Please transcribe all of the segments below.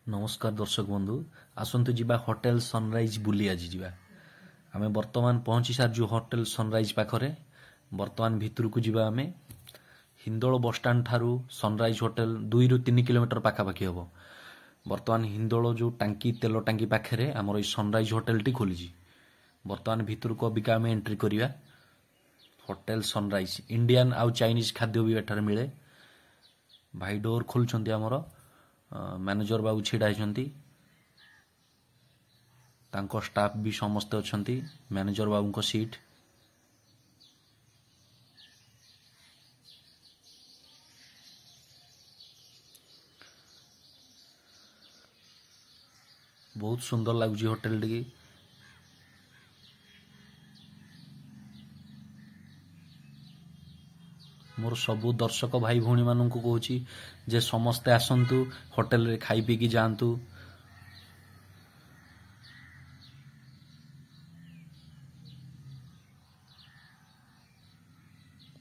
नमस्कार दर्शक बंधु आसतु जीवा होटेल सनराइज बुली आज जीवा आमे वर्तमान पहुंची सारजु होटेल सनराइज पाखरे वर्तमान भितर को जीवा आमे हिंदोल बस स्टैंड ठारू सनराइज होटेल 2 ରୁ 3 किलोमीटर पाखापाखि हम वर्तमान हिंदोल जो टांकी तेल टांकी पाखे आमर सनराइज होटेल टी खोली वर्तमान भितर को अबिका आमे एंट्री करिया होटेल सनराइज इंडियन आउ चाइनीज खाद्य भी एठार मिले भाई डोर खोलुछंती आमर मैनेजर बाबू छिड़ा होती स्टाफ भी समस्ते अच्छा मैनेजर बाबू को सीट बहुत सुंदर लगुच होटेल टी मोर सबू दर्शक भाई भौणी मान को कहूँ जे समस्ते आसतु होटेल रे खाई पी की जातु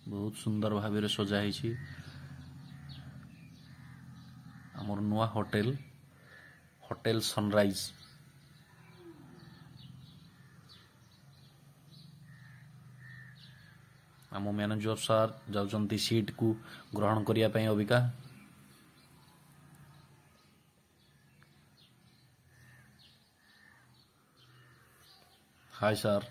बहुत सुंदर भाव में सजाई आमर नुआ होटेल होटेल सनराइज आम मैनेजर सार जाउचंती सीट को ग्रहण करिया पई अबिका हाय सर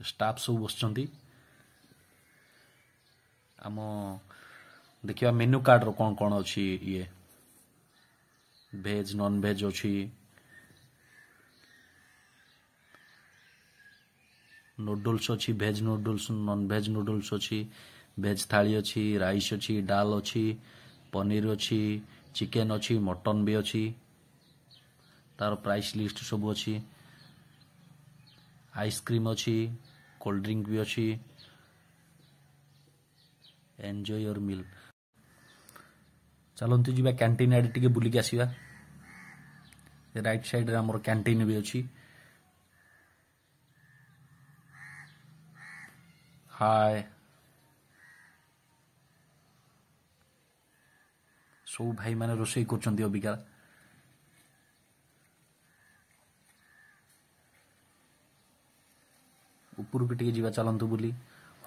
स्टाफ सब बसचंती आम देखिए मेन्यू कार्ड रो कौन कौन अच्छी ये भेज नॉन भेज अच्छी नूडल्स अच्छी भेज नूडल्स नॉन भेज नूडल्स अच्छी भेज थाली अच्छी राइस अच्छी डाल अच्छी पनीर अच्छी चिकेन अच्छी मटन भी अच्छी तार प्राइस लिस्ट सब अच्छी आइसक्रीम अच्छी कोल्ड ड्रिंक भी अच्छी एंजॉय योर मील चलतु जी कैंटीन आड़े टे बुलिक आसवा राइट साइड रे हमर कैंटीन भी अच्छी हाय सब भाई माने रोषे कर अबिका ऊपर भी टे चलतु बुली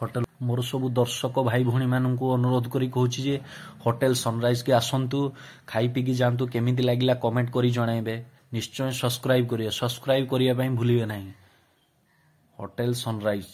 होटेल मोर सब दर्शक भाई भौणी मान को अनुरोध करी कहूँ जे होटेल सनराइज के आसतु खाई पी की जातु केमिति लागिला कमेंट करी जणाइबे निश्चय सब्सक्राइब करिए सब्सक्राइब करिया पई भूलिबे नहीं होटेल सनराइज।